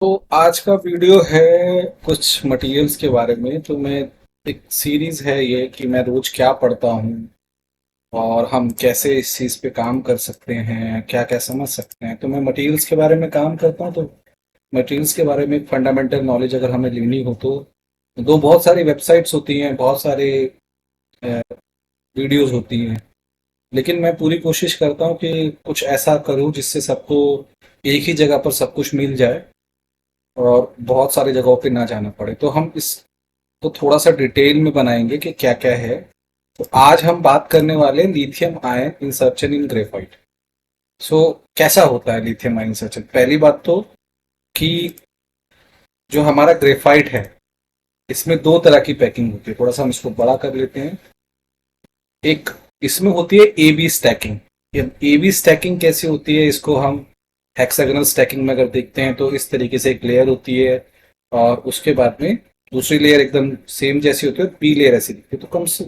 तो आज का वीडियो है कुछ मटेरियल्स के बारे में। तो मैं एक सीरीज है ये कि मैं रोज क्या पढ़ता हूँ और हम कैसे इस चीज़ पे काम कर सकते हैं, क्या क्या समझ सकते हैं। तो मैं मटेरियल्स के बारे में काम करता हूँ। तो मटेरियल्स के बारे में एक फंडामेंटल नॉलेज अगर हमें लेनी हो तो दो बहुत सारी वेबसाइट्स होती हैं, बहुत सारे वीडियोस होती हैं। लेकिन मैं पूरी कोशिश करता हूँ कि कुछ ऐसा करूँ जिससे सबको एक ही जगह पर सब कुछ मिल जाए और बहुत सारी जगहों पे ना जाना पड़े। तो हम इस तो थोड़ा सा डिटेल में बनाएंगे कि क्या क्या है। तो आज हम बात करने वाले लिथियम आयन इंसर्शन इन ग्रेफाइट। सो कैसा होता है लिथियम आयन इंसर्शन? पहली बात तो कि जो हमारा ग्रेफाइट है इसमें दो तरह की पैकिंग होती है। थोड़ा सा हम इसको बड़ा कर लेते हैं। एक इसमें होती है ए बी स्टैकिंग। ये ए बी स्टैकिंग कैसी होती है, इसको हम हेक्सागोनल स्टैकिंग में अगर देखते हैं तो इस तरीके से एक लेयर होती है और उसके बाद में दूसरी लेयर एकदम सेम जैसी होती है, बी लेयर ऐसी दिखती है। तो कम से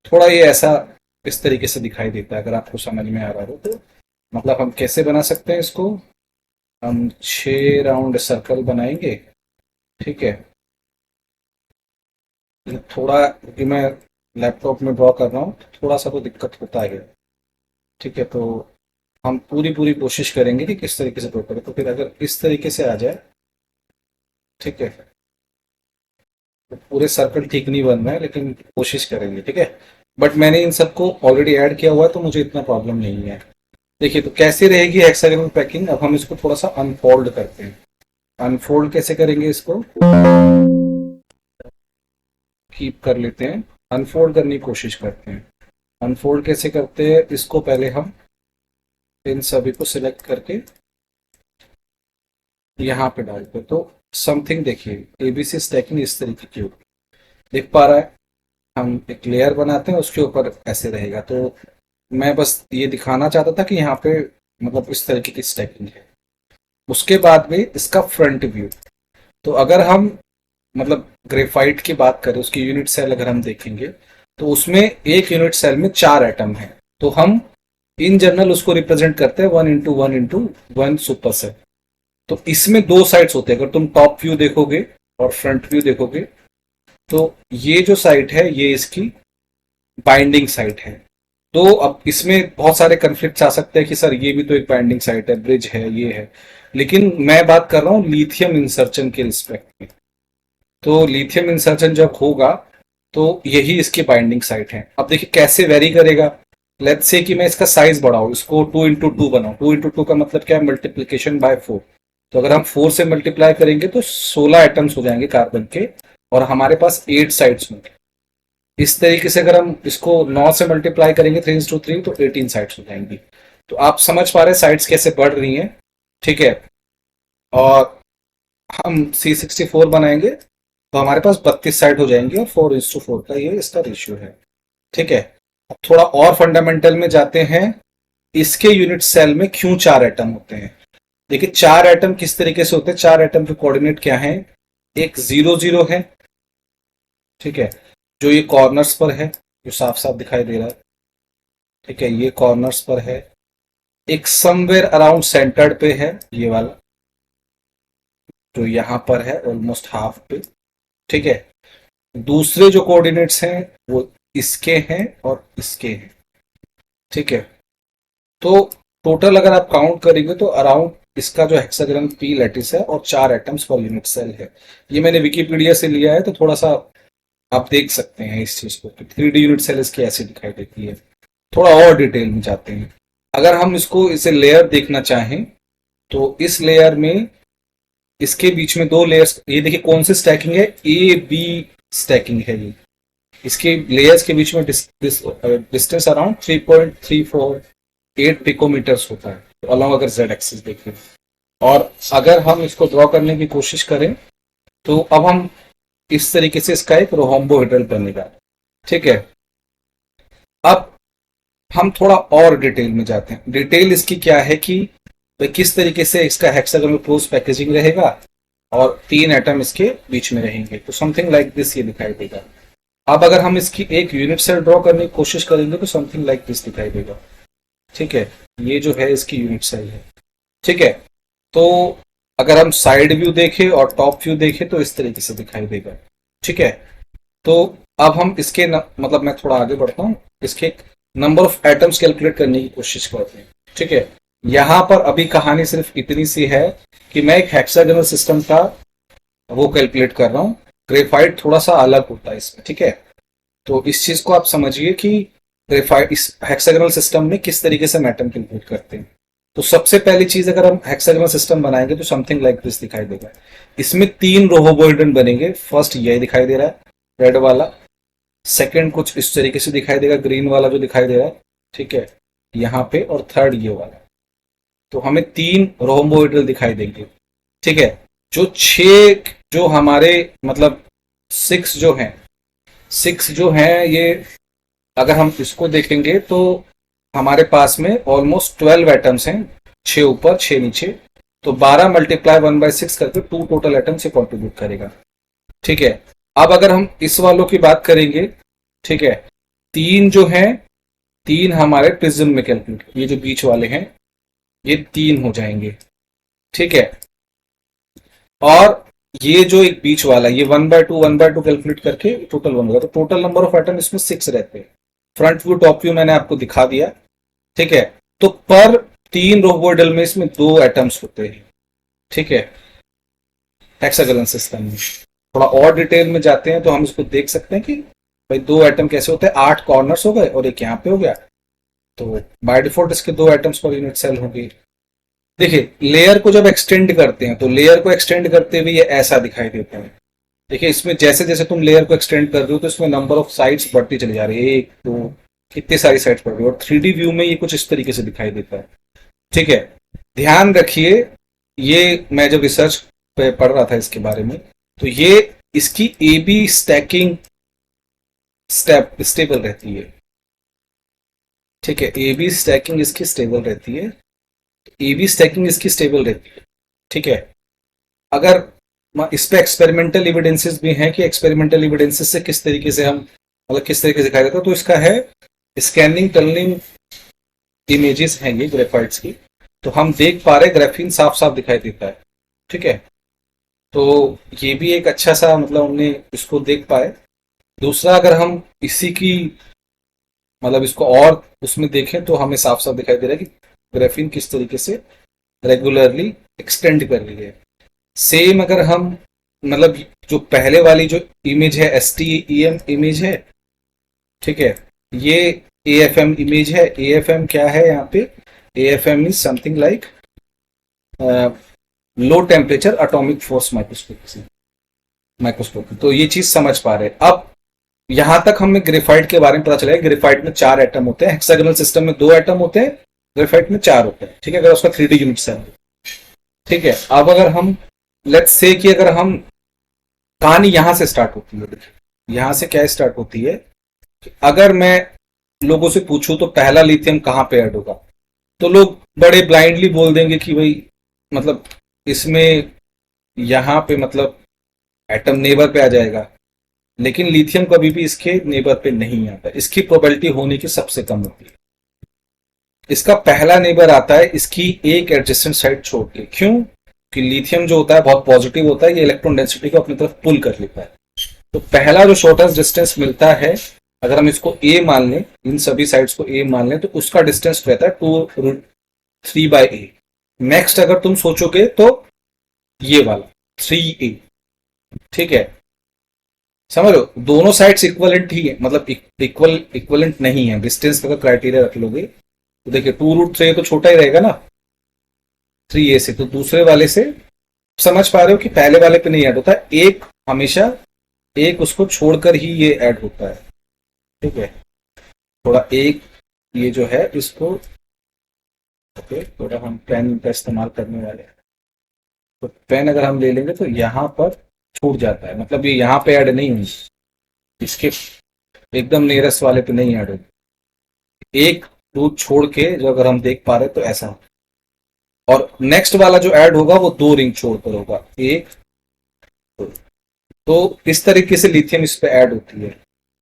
थोड़ा ये ऐसा इस तरीके से दिखाई देता है। अगर आपको समझ में आ रहा हो तो मतलब हम कैसे बना सकते हैं इसको। हम 6 राउंड सर्कल बनाएंगे। ठीक है। थोड़ा क्योंकि मैं लैपटॉप में ड्रॉ कर रहा हूँ तो थोड़ा सा तो दिक्कत होता है। ठीक है। तो हम पूरी पूरी कोशिश करेंगे कि किस तरीके से ड्रॉ करें। तो फिर अगर इस तरीके से आ जाए, ठीक है, तो पूरे सर्कल ठीक नहीं बन रहा है लेकिन कोशिश करेंगे। ठीक है। बट मैंने इन सबको ऑलरेडी ऐड किया हुआ है तो मुझे इतना प्रॉब्लम नहीं है। देखिए तो कैसे रहेगी हेक्सागोनल पैकिंग। अब हम इसको थोड़ा सा अनफोल्ड करते हैं। अनफोल्ड कैसे करेंगे, इसको कीप कर लेते हैं, अनफोल्ड करने की कोशिश करते हैं। अनफोल्ड कैसे करते हैं, इसको पहले हम इन सभी को सिलेक्ट करके यहाँ पे डालते हैं। तो समथिंग देखिए एबीसी स्टैकिंग इस तरीके की होगी, दिख पा रहा है। हम एक लेयर बनाते हैं, उसके ऊपर ऐसे रहेगा। तो मैं बस ये दिखाना चाहता था कि यहाँ पे मतलब इस तरीके की स्टैकिंग है। उसके बाद में इसका फ्रंट व्यू। तो अगर हम मतलब ग्रेफाइट की बात करें, उसकी यूनिट सेल अगर हम देखेंगे तो उसमें एक यूनिट सेल में 4 एटम है। तो हम इन जनरल उसको रिप्रेजेंट करते हैं 1 इंटू 1 इंटू 1 सुपर सेल। तो इसमें दो साइड्स होते हैं। अगर तुम टॉप व्यू देखोगे और फ्रंट व्यू देखोगे तो ये जो साइड है ये इसकी बाइंडिंग साइट है। तो अब इसमें बहुत सारे कन्फ्लिक्ट्स आ सकते हैं कि सर ये भी तो एक बाइंडिंग साइट है, ब्रिज है, ये है। लेकिन मैं बात कर रहा हूँ लिथियम इंसर्शन के रिस्पेक्ट में। तो लिथियम इंसर्शन जब होगा तो यही इसकी बाइंडिंग साइट है। अब देखिए कैसे वेरी करेगा। लेट्स से कि मैं इसका साइज बढ़ाऊं, इसको 2 इंटू 2 बनाऊं। 2 इंटू 2 का मतलब क्या है, मल्टीप्लीकेशन बाय 4। तो अगर हम 4 से मल्टीप्लाई करेंगे तो 16 एटम्स हो जाएंगे कार्बन के और हमारे पास 8 साइड्स होंगे। इस तरीके से अगर हम इसको 9 से मल्टीप्लाई करेंगे 3 इंटू 3 तो 18 साइड्स हो जाएंगी। तो आप समझ पा रहे हैं साइड्स कैसे बढ़ रही हैं। ठीक है। और हम C64 बनाएंगे तो हमारे पास 32 साइड हो जाएंगे और 4:4 का ये इसका रेशियो है। ठीक है। अब थोड़ा और फंडामेंटल में जाते हैं। इसके यूनिट सेल में क्यों 4 एटम होते हैं? देखिए 4 एटम किस तरीके से होते हैं। 4 एटम के कोऑर्डिनेट क्या है, एक 0 0 है। ठीक है। जो ये कॉर्नर्स पर है, जो साफ साफ दिखाई दे रहा है। ठीक है, ये कॉर्नर्स पर है। एक समवेयर अराउंड सेंटर्ड पे है, ये वाला जो यहां पर है ऑलमोस्ट हाफ पे। ठीक है। दूसरे जो कोऑर्डिनेट्स हैं वो इसके हैं और इसके हैं। ठीक है। तो टोटल अगर आप काउंट करेंगे तो अराउंड इसका जो हेक्सागोनल पी लैटिस है और 4 एटम्स पर यूनिट सेल है। ये मैंने विकीपीडिया से लिया है तो थोड़ा सा आप देख सकते हैं इस चीज को। 3D यूनिट सेल इसकी ऐसी दिखाई देती है। थोड़ा और डिटेल में जाते हैं। अगर हम इसको इसे लेयर देखना चाहें तो इस लेयर में इसके बीच में दो लेयर्स, ये देखिए कौन सी स्टैकिंग है, ए बी स्टैकिंग है ये। इसके लेयर्स के बीच में डिस्टेंस अराउंड 3.348 पिकोमीटर्स होता है, तो अलॉन्ग अगर जेड एक्सिस देखें। और अगर हम इसको ड्रॉ करने की कोशिश करें तो अब हम इस तरीके से इसका एक रोहम्बोहेड्रल बनेगा। ठीक है। अब हम थोड़ा और डिटेल में जाते हैं। डिटेल इसकी क्या है कि भाई किस तरीके से इसका हेक्सागोनल क्लोज पैकेजिंग रहेगा और 3 एटम इसके बीच में रहेंगे। तो समथिंग लाइक दिस ये दिखाई देगा। अब अगर हम इसकी एक यूनिट सेल ड्रॉ करने की कोशिश करेंगे तो समथिंग लाइक दिस दिखाई देगा। ठीक है। ये जो है इसकी यूनिट सेल है। ठीक है। तो अगर हम साइड व्यू देखें और टॉप व्यू देखें तो इस तरीके से दिखाई देगा। ठीक है, तो अब हम इसके मतलब मैं थोड़ा आगे बढ़ता हूँ, इसके नंबर ऑफ एटम्स कैलकुलेट करने की कोशिश करते हैं। ठीक है, यहां पर अभी कहानी सिर्फ इतनी सी है कि मैं एक हेक्सागोनल सिस्टम का वो कैलकुलेट कर रहा हूँ। ग्रेफाइट थोड़ा सा अलग होता है इसमें। ठीक है, तो इस चीज को आप समझिए कि ग्रेफाइट इस हेक्सागोनल सिस्टम में किस तरीके से हम एटम कैलकुलेट करते हैं। तो सबसे पहली चीज, अगर हम हेक्सागोनल सिस्टम बनाएंगे तो समथिंग लाइक दिस दिखाई देगा। इसमें 3 रोहोबोइड्रन बनेंगे। फर्स्ट ये दिखाई दे रहा है रेड वाला, सेकंड कुछ इस तरीके से दिखाई देगा ग्रीन वाला जो दिखाई दे रहा है। ठीक है, यहाँ पे, और थर्ड ये वाला। तो हमें 3 रोहोम्बोइडल दिखाई देंगे। ठीक है, जो 6 जो हमारे मतलब 6 जो हैं, 6 जो हैं ये, अगर हम इसको देखेंगे तो हमारे पास में ऑलमोस्ट 12 एटम्स हैं, 6 ऊपर 6 नीचे। तो 12 मल्टीप्लाई 1/6 करके 2 टोटल एटम से कॉन्ट्रीब्यूट करेगा। ठीक है, अब अगर हम इस वालों की बात करेंगे, ठीक है, 3 जो हैं, 3 हमारे प्रिज्म में कैलकुलेट, ये जो बीच वाले हैं ये 3 हो जाएंगे। ठीक है, और ये जो एक बीच वाला, ये 1/2 कैलकुलेट करके टोटल 1 होगा। तो टोटल नंबर ऑफ एटम इसमें 6 रहते हैं। फ्रंट व्यू टॉप व्यू मैंने आपको दिखा दिया। ठीक है, तो पर 3 रोबोइडल में इसमें 2 एटम्स होते हैं। ठीक है, हेक्सागोनल सिस्टम में थोड़ा और डिटेल में जाते हैं तो हम इसको देख सकते हैं कि भाई 2 एटम कैसे होते हैं। 8 कॉर्नर्स हो गए और एक यहाँ पे हो गया, तो बाय डिफॉल्ट इसके 2 एटम्स पर यूनिट सेल होंगी। देखिए, लेयर को जब एक्सटेंड करते हैं तो लेयर को एक्सटेंड करते हुए ये ऐसा दिखाई देता है। देखिए, इसमें जैसे जैसे तुम लेयर को एक्सटेंड कर रहे हो तो इसमें नंबर ऑफ साइड्स बढ़ती चली जा रही है, 1 2, कितनी सारी साइड्स बढ़ रही है। और 3D व्यू में ये कुछ इस तरीके से दिखाई देता है। ठीक है, ध्यान रखिए, ये मैं जब रिसर्च पे पढ़ रहा था इसके बारे में, तो ये इसकी ए बी स्टैकिंग स्टेबल रहती है। ठीक है, ए बी स्टैकिंग इसकी स्टेबल रहती है, ए बी स्टैकिंग इसकी स्टेबल रहती है। ठीक है, अगर इस पे एक्सपेरिमेंटल एविडेंसेस भी हैं कि एक्सपेरिमेंटल एविडेंसेस से किस तरीके से हम मतलब किस तरीके से दिखाई देता है, तो इसका है स्कैनिंग टनलिंग इमेजेस हैं ये ग्रेफाइट्स की। तो हम देख पा रहे हैं ग्राफीन साफ साफ दिखाई देता है। ठीक है, तो ये भी एक अच्छा सा मतलब हमने इसको देख पाए। दूसरा, अगर हम इसी की मतलब इसको और उसमें देखें तो हमें साफ साफ दिखाई दे रहा है कि ग्राफीन किस तरीके से रेगुलरली एक्सटेंड कर रही है। सेम अगर हम मतलब जो पहले वाली जो इमेज है STEM इमेज है, ठीक है, ये AFM इमेज है। AFM क्या है यहाँ पे? AFM is something like low temperature atomic force microscopy. तो ये चीज समझ पा रहे हैं। अब यहां तक हमें ग्रेफाइट के बारे में पता चला है। ग्रेफाइट में 4 एटम होते हैं, हेक्सागोनल सिस्टम में 2 एटम होते हैं, ग्रेफाइट में 4 होते हैं। ठीक है, अगर उसका 3D यूनिट है। ठीक है, अब अगर हम लेट्स से कि अगर हम कहानी यहां से स्टार्ट होती है, यहां से क्या स्टार्ट होती है, अगर मैं लोगों से पूछूं तो पहला लिथियम कहां पे ऐड होगा, तो लोग बड़े ब्लाइंडली बोल देंगे कि भाई मतलब इसमें यहां पे मतलब एटम नेबर पे आ जाएगा। लेकिन लिथियम कभी भी इसके नेबर पे नहीं आता, इसकी प्रोबेबिलिटी होने की सबसे कम होती है। इसका पहला नेबर आता है इसकी एक एडजेसेंट साइड छोड़ के। क्यों? कि लिथियम जो होता है बहुत पॉजिटिव होता है, ये इलेक्ट्रॉन डेंसिटी को अपनी तरफ पुल कर लेता है। तो पहला जो शॉर्टेस्ट डिस्टेंस मिलता है, अगर हम इसको ए मान लें, इन सभी साइड्स को ए मान लें, तो उसका डिस्टेंस रहता है 2√3/a। नेक्स्ट अगर तुम सोचोगे तो ये वाला 3a। ठीक है, समझ लो दोनों साइड्स इक्वलेंट ही है, मतलब इक्वलेंट नहीं है। डिस्टेंस का अगर क्राइटेरिया रख लोगे तो देखिए 2√3 तो छोटा ही रहेगा ना 3a से, तो दूसरे वाले से समझ पा रहे हो कि पहले वाले पे नहीं ऐड होता है, एक हमेशा एक उसको छोड़कर ही ये ऐड होता है। ठीक है, थोड़ा एक ये जो है इसको थोड़ा हम पेन का इस्तेमाल करने वाले हैं, तो पेन अगर हम ले लेंगे तो यहां पर छूट जाता है, मतलब ये यहाँ पे ऐड नहीं हुई, इसके एकदम नियरेस्ट वाले पे नहीं ऐड होगी। एक दूध छोड़ के जो अगर हम देख पा रहे तो ऐसा, और नेक्स्ट वाला जो ऐड होगा वो 2 रिंग छोड़कर होगा, 1 2। तो इस तरीके से लिथियम इस पे ऐड होती है।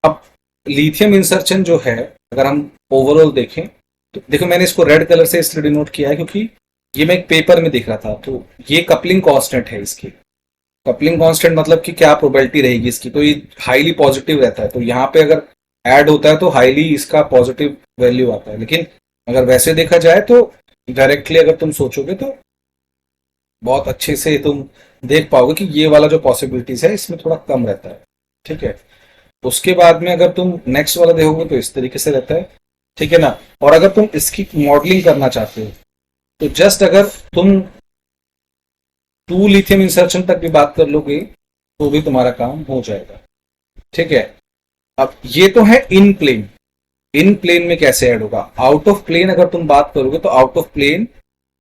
अब लिथियम इंसर्शन जो है, अगर हम ओवरऑल देखें तो देखो मैंने इसको रेड कलर से इसलिए डिनोट किया है क्योंकि ये मैं एक पेपर में दिख रहा था। तो ये कपलिंग कांस्टेंट है इसकी। कपलिंग कांस्टेंट मतलब कि क्या प्रोबेबिलिटी रहेगी इसकी, तो ये हाईली पॉजिटिव रहता है। तो यहाँ पे अगर ऐड होता है तो हाईली इसका पॉजिटिव वैल्यू आता है। लेकिन अगर वैसे देखा जाए तो डायरेक्टली अगर तुम सोचोगे तो बहुत अच्छे से तुम देख पाओगे कि ये वाला जो पॉसिबिलिटीज है इसमें थोड़ा कम रहता है। ठीक है। उसके बाद में अगर तुम नेक्स्ट वाला देखोगे तो इस तरीके से रहता है। ठीक है ना। और अगर तुम इसकी मॉडलिंग करना चाहते हो तो जस्ट अगर तुम 2 लिथियम इंसर्शन तक भी बात कर लोगे तो भी तुम्हारा काम हो जाएगा। ठीक है। अब ये तो है इन प्लेन। इन प्लेन में कैसे ऐड होगा? आउट ऑफ प्लेन अगर तुम बात करोगे तो आउट ऑफ प्लेन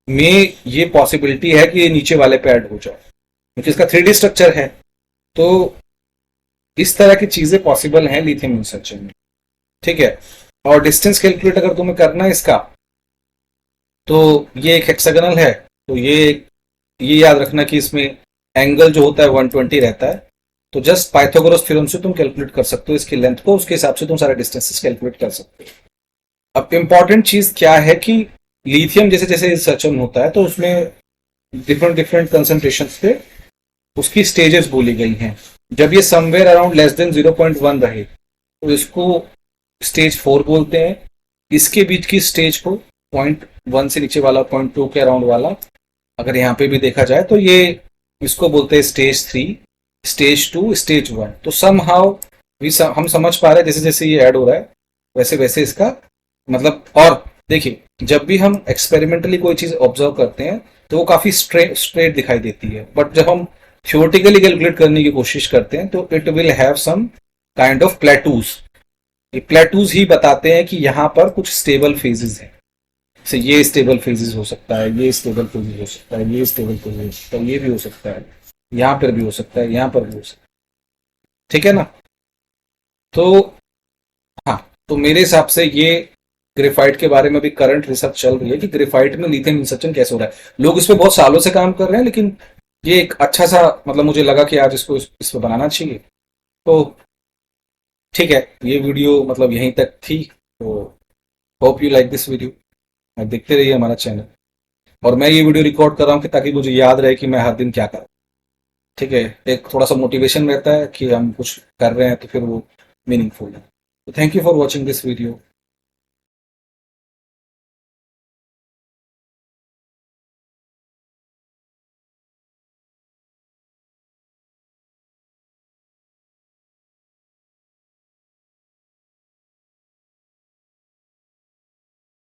में ये पॉसिबिलिटी है कि ये नीचे वाले पे ऐड हो जाए, क्योंकि इसका 3D स्ट्रक्चर है। तो इस तरह की चीजें पॉसिबल हैं लिथियम इंसर्शन में। ठीक है। और डिस्टेंस कैलकुलेट अगर तुम्हें करना है इसका, तो ये एक हेक्सागोनल है। तो ये याद रखना कि इसमें एंगल जो होता है 120 रहता है। तो जस्ट पाइथागोरस थ्योरम से तुम कैलकुलेट कर सकते हो इसकी लेंथ को, उसके हिसाब से तुम सारे डिस्टेंसेस कैलकुलेट कर सकते हो। अब इंपॉर्टेंट चीज क्या है कि लिथियम जैसे जैसे रिसर्चन होता है तो उसमें डिफरेंट डिफरेंट कंसंट्रेशन पे उसकी स्टेजेस बोली गई हैं। जब ये समवेयर अराउंड लेस देन 0.1 रहे तो इसको स्टेज 4 बोलते हैं। इसके बीच की स्टेज को 0.1 से नीचे वाला 0.2 के अराउंड वाला अगर यहाँ पे भी देखा जाए तो ये इसको बोलते हैं स्टेज 3, स्टेज 2, स्टेज 1। तो सम हाउ हम समझ पा रहे हैं जैसे जैसे ये ऐड हो रहा है वैसे वैसे इसका मतलब। और देखिए जब भी हम एक्सपेरिमेंटली कोई चीज ऑब्जर्व करते हैं तो वो काफी स्ट्रेट दिखाई देती है, बट जब हम थ्योरेटिकली कैलकुलेट करने की कोशिश करते हैं तो it will have some kind of plateaus. ये प्लेटूज ही बताते हैं कि यहाँ पर कुछ स्टेबल फेजेस हैं। से ये स्टेबल फेजेस हो सकता है, ये स्टेबल फेजेस हो सकता है, ये स्टेबल फेजेस हो सकता है, ये भी हो सकता है, यहाँ पर भी हो सकता है, यहाँ पर भी हो सकता है। ठीक है ना। तो हाँ, तो मेरे हिसाब से ये ग्रेफाइट के बारे में भी करंट रिसर्च चल रही है कि ग्रेफाइट में लिथियम इंसर्शन कैसे हो रहा है। लोग इस पे बहुत सालों से काम कर रहे हैं, लेकिन ये एक अच्छा सा मतलब मुझे लगा कि आज इसको इस पे बनाना चाहिए। तो ठीक है, ये वीडियो मतलब यहीं तक थी। तो hope you like this video. देखते रहिए हमारा चैनल। और मैं ये वीडियो रिकॉर्ड कर रहा हूँ कि ताकि मुझे याद रहे कि मैं हर दिन क्या करूँ। ठीक है। एक थोड़ा सा मोटिवेशन रहता है कि हम कुछ कर रहे हैं तो फिर वो मीनिंगफुल है। तो thank you for watching this video.